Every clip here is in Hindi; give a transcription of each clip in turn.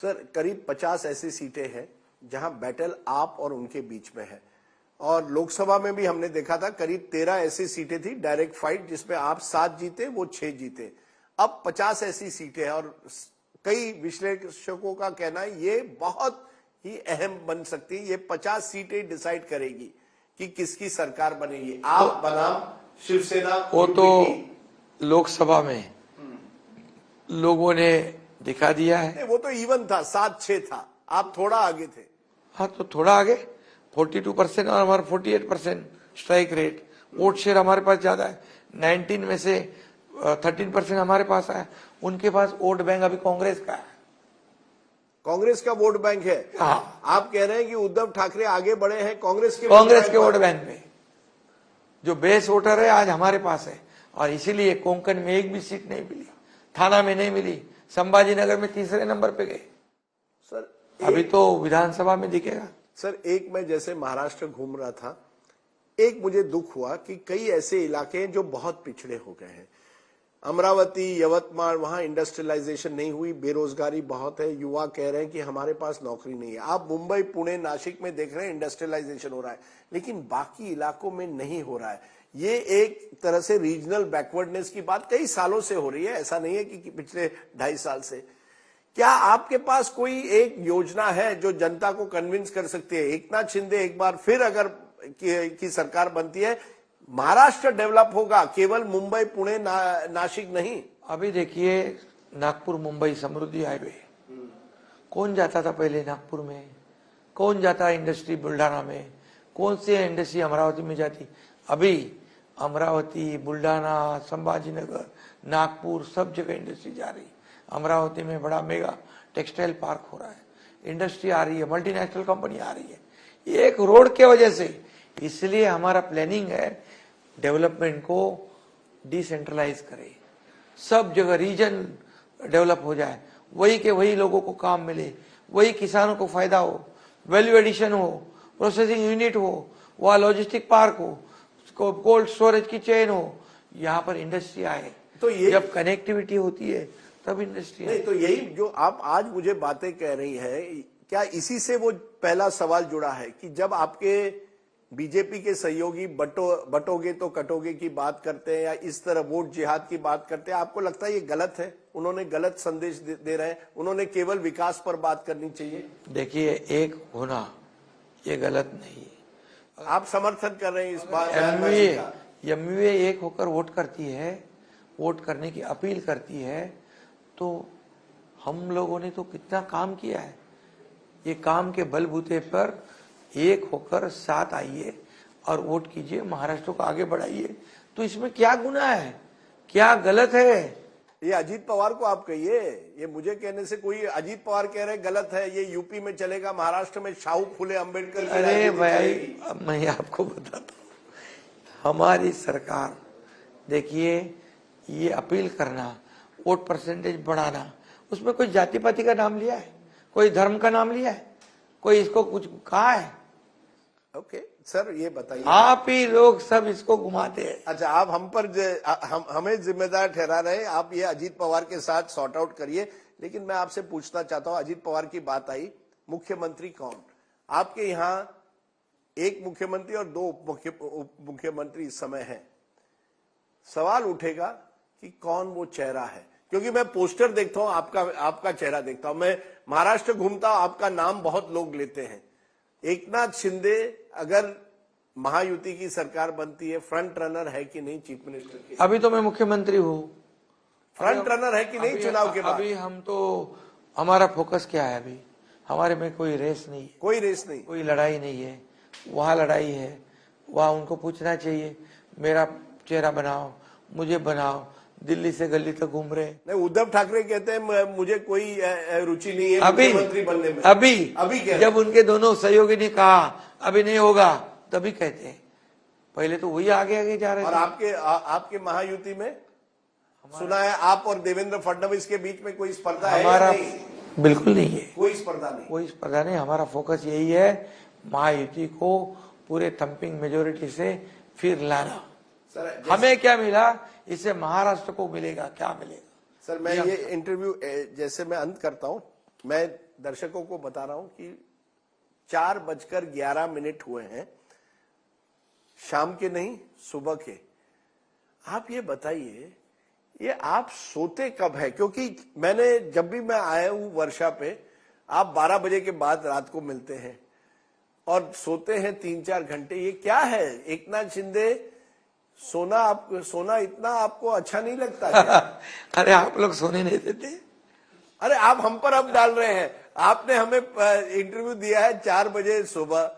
सर करीब 50 ऐसी सीटें हैं जहां बैटल आप और उनके बीच में है, और लोकसभा में भी हमने देखा था करीब 13 ऐसी सीटें थी डायरेक्ट फाइट, जिसमें आप 7 जीते वो 6 जीते। अब 50 ऐसी सीटें हैं और कई विश्लेषकों का कहना है ये बहुत ही अहम बन सकती है। ये 50 सीटें डिसाइड करेगी कि किसकी सरकार बनेगी, आप बनाम शिवसेना। वो तो लोकसभा में लोगों ने दिखा दिया है। वो तो इवन था, 7-6 था, आप थोड़ा आगे थे। हाँ, तो थोड़ा आगे 42% और हमारा 48% स्ट्राइक रेट। वोट शेयर हमारे पास ज्यादा है, 19 में से 13% हमारे पास है। उनके पास वोट बैंक अभी कांग्रेस का है। कांग्रेस का वोट बैंक है। हाँ, आप कह रहे हैं कि उद्धव ठाकरे आगे बढ़े हैं कांग्रेस के वोट बैंक में। जो बेस वोटर है आज हमारे पास है, और इसीलिए कोंकण में एक भी सीट नहीं मिली, थाना में नहीं मिली, संभाजी नगर में तीसरे नंबर पे गए। सर अभी तो विधानसभा में दिखेगा। सर एक मैं जैसे महाराष्ट्र घूम रहा था, एक मुझे दुख हुआ कि कई ऐसे इलाके हैं जो बहुत पिछड़े हो गए हैं। अमरावती, यवतमाल, वहां इंडस्ट्रियलाइजेशन नहीं हुई, बेरोजगारी बहुत है, युवा कह रहे हैं कि हमारे पास नौकरी नहीं है। आप मुंबई, पुणे, नासिक में देख रहे हैं इंडस्ट्रियलाइजेशन हो रहा है, लेकिन बाकी इलाकों में नहीं हो रहा है। ये एक तरह से रीजनल बैकवर्डनेस की बात कई सालों से हो रही है, ऐसा नहीं है कि पिछले 2.5 साल से। क्या आपके पास कोई एक योजना है जो जनता को कन्विंस कर सकती है? एकनाथ शिंदे एक बार फिर अगर की सरकार बनती है, महाराष्ट्र डेवलप होगा, केवल मुंबई, पुणे, नासिक नहीं। अभी देखिए नागपुर मुंबई समृद्धि हाईवे, कौन जाता था पहले नागपुर में? कौन जाता इंडस्ट्री बुल्ढाना में? कौन सी इंडस्ट्री अमरावती में जाती? अभी अमरावती, बुल्ढाना, संभाजीनगर, नागपुर सब जगह इंडस्ट्री जा रही। अमरावती में बड़ा मेगा टेक्सटाइल पार्क हो रहा है, इंडस्ट्री आ रही है, मल्टीनेशनल कंपनी आ रही है, एक रोड के वजह से। इसलिए हमारा प्लानिंग है डेवलपमेंट को डिसेंट्रलाइज करे, सब जगह रीजन डेवलप हो जाए, वही के वही लोगों को काम मिले, वही किसानों को फायदा हो, वैल्यू एडिशन हो, प्रोसेसिंग यूनिट हो, वहाँ लॉजिस्टिक पार्क हो, कोल्ड स्टोरेज की चेन हो, यहाँ पर इंडस्ट्री आए। तो ये जब कनेक्टिविटी होती है तब इंडस्ट्री नहीं, तो यही जो आप आज मुझे बातें कह रही है, क्या इसी से वो पहला सवाल जुड़ा है कि जब आपके बीजेपी के सहयोगी बटोगे तो कटोगे की बात करते हैं या इस तरह वोट जिहाद की बात करते हैं, आपको लगता है ये गलत है? उन्होंने गलत संदेश दे रहे हैं, उन्होंने केवल विकास पर बात करनी चाहिए। देखिए, एक होना ये गलत नहीं है। आप समर्थन कर रहे हैं इस बात? एमयूए एक होकर वोट करती है, वोट करने की अपील करती है, तो हम लोगों ने तो कितना काम किया है। ये काम के बलबूते पर एक होकर साथ आइए और वोट कीजिए, महाराष्ट्र को आगे बढ़ाइए। तो इसमें क्या गुनाह है, क्या गलत है? ये अजीत पवार को आप कहिए, ये मुझे कहने से कोई अजीत पवार कह रहे गलत है, ये यूपी में चलेगा, महाराष्ट्र में शाहू फुले अम्बेडकर। अरे भाई, मैं आपको बताता हूँ, हमारी सरकार देखिए, ये अपील करना, वोट परसेंटेज बढ़ाना, उसमें कोई जाति पाति का नाम लिया है, कोई धर्म का नाम लिया है, कोई इसको कुछ कहा है? ओके सर, ये बताइए, आप ही लोग सब इसको घुमाते हैं। अच्छा, आप हम पर हमें जिम्मेदार ठहरा रहे हैं। आप ये अजीत पवार के साथ सॉर्ट आउट करिए, लेकिन मैं आपसे पूछना चाहता हूं, अजीत पवार की बात आई, मुख्यमंत्री कौन? आपके यहाँ एक मुख्यमंत्री और 2 उप मुख्यमंत्री इस समय हैं। सवाल उठेगा कि कौन वो चेहरा है, क्योंकि मैं पोस्टर देखता हूं, आपका चेहरा देखता हूं, मैं महाराष्ट्र घूमता हूं, आपका नाम बहुत लोग लेते हैं। एकनाथ शिंदे अगर महायुति की सरकार बनती है, फ्रंट रनर है कि नहीं चीफ मिनिस्टर की? अभी तो मैं मुख्यमंत्री हूँ, फ्रंट रनर है कि नहीं चुनाव के बाद? अभी हम तो, हमारा फोकस क्या है? अभी हमारे में कोई रेस नहीं है, कोई रेस नहीं, कोई लड़ाई नहीं है। वहाँ लड़ाई है, वहाँ उनको पूछना चाहिए, मेरा चेहरा बनाओ, मुझे बनाओ। दिल्ली से गली तक घूम रहे। नहीं, उद्धव ठाकरे कहते हैं मुझे कोई रुचि नहीं है मुख्यमंत्री बनने में। अभी जब उनके दोनों सहयोगी ने कहा अभी नहीं होगा, तभी कहते हैं। पहले तो वही आगे जा रहे थे। और आपके महायुति में सुना है आप और देवेंद्र फडणवीस के बीच में कोई स्पर्धा है? हमारा बिल्कुल नहीं है, कोई स्पर्धा नहीं, कोई स्पर्धा नहीं। हमारा फोकस यही है, महायुति को पूरे थंपिंग मेजोरिटी से फिर लाना। हमें क्या मिला, इससे महाराष्ट्र को मिलेगा क्या मिलेगा? सर, मैं ये इंटरव्यू जैसे मैं अंत करता हूं, मैं दर्शकों को बता रहा हूं कि 4:11 हुए हैं, शाम के नहीं सुबह के। आप ये बताइए, ये आप सोते कब है? क्योंकि जब भी मैं आया हूं वर्षा पे, आप 12 बजे के बाद रात को मिलते हैं और सोते हैं 3-4 घंटे। ये क्या है एकनाथ शिंदे? सोना इतना आपको अच्छा नहीं लगता क्या? अरे आप लोग सोने नहीं देते। अरे आप हम पर अब डाल रहे हैं। आपने हमें इंटरव्यू दिया है 4 बजे सुबह।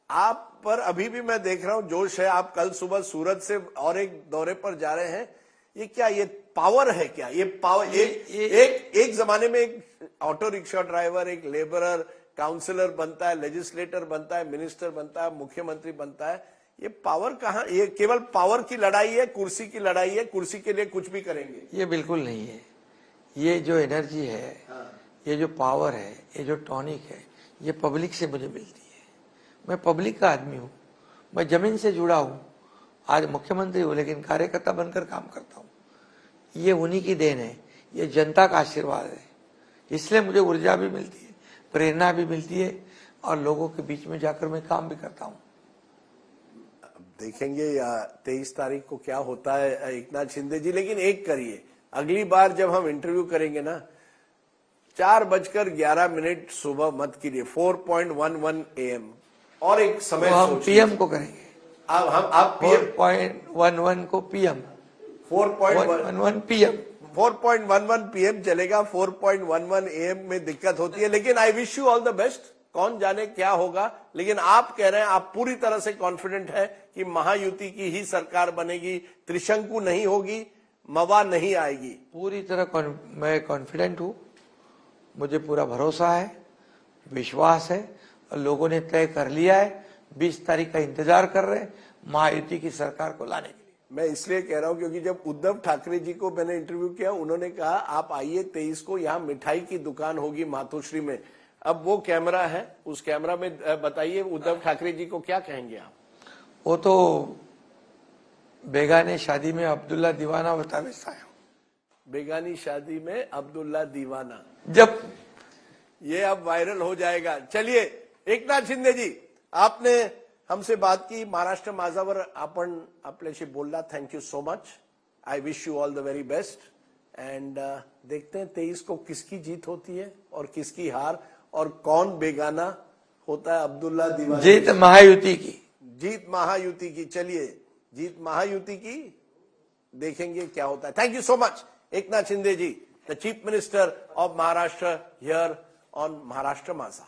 आप पर अभी भी मैं देख रहा हूं जोश है। आप कल सुबह सूरत से और एक दौरे पर जा रहे हैं। ये क्या, ये पावर है क्या? ये पावर एक जमाने में एक ऑटो रिक्शा ड्राइवर, एक लेबरर, काउंसलर बनता है, लेजिस्लेटर बनता है, मिनिस्टर बनता है, मुख्यमंत्री बनता है। ये पावर कहां? ये केवल पावर की लड़ाई है, कुर्सी की लड़ाई है, कुर्सी के लिए कुछ भी करेंगे? ये बिल्कुल नहीं है। ये जो एनर्जी है, ये जो पावर है, ये जो टॉनिक है, ये पब्लिक से मुझे मिलती है। मैं पब्लिक का आदमी हूँ, मैं जमीन से जुड़ा हूँ। आज मुख्यमंत्री हूँ लेकिन कार्यकर्ता बनकर काम करता हूँ। ये उन्हीं की देन है, ये जनता का आशीर्वाद है। इसलिए मुझे ऊर्जा भी मिलती है, प्रेरणा भी मिलती है और लोगों के बीच में जाकर मैं काम भी करता हूँ। देखेंगे या 23 तारीख को क्या होता है एकनाथ शिंदे जी। लेकिन एक करिए, अगली बार जब हम इंटरव्यू करेंगे ना, 4:11 सुबह मत कीजिए, 4:11 AM और एक समय हम पीएम को करेंगे। आप 4:11 को पीएम, 4:11 पीएम, 4:11 PM चलेगा। 4:11 AM में दिक्कत होती है, लेकिन I wish you all the best. कौन जाने क्या होगा, लेकिन आप कह रहे हैं आप पूरी तरह से कॉन्फिडेंट है कि महायुति की ही सरकार बनेगी, त्रिशंकु नहीं होगी, मवा नहीं आएगी। पूरी तरह मैं कॉन्फिडेंट हूँ। मुझे पूरा भरोसा है, विश्वास है और लोगों ने तय कर लिया है। 20 तारीख का इंतजार कर रहे हैं महायुति की सरकार को लाने के लिए। मैं इसलिए कह रहा हूं क्योंकि जब उद्धव ठाकरे जी को मैंने इंटरव्यू किया, उन्होंने कहा आप आइए 23 को, यहाँ मिठाई की दुकान होगी मातोश्री में। अब वो कैमरा है, उस कैमरा में बताइए उद्धव ठाकरे जी को क्या कहेंगे आप? वो तो बेगाने शादी में अब्दुल्ला दीवाना बता वैसा है। बेगानी शादी में अब्दुल्ला दीवाना, जब ये अब वायरल हो जाएगा। चलिए एकनाथ शिंदे जी, आपने हमसे बात की, महाराष्ट्र माझावर आपण आपल्याशी बोलला, thank you so much. I wish you all the very best and देखते हैं 23 को किसकी जीत होती है और किसकी हार, और कौन बेगाना होता है अब्दुल्ला दीवाना। जीत महायुति की, जीत महायुति की। चलिए जीत महायुति की, देखेंगे क्या होता है। Thank you so much Eknath Shinde ji, the chief minister of Maharashtra here on Maharashtra माझा।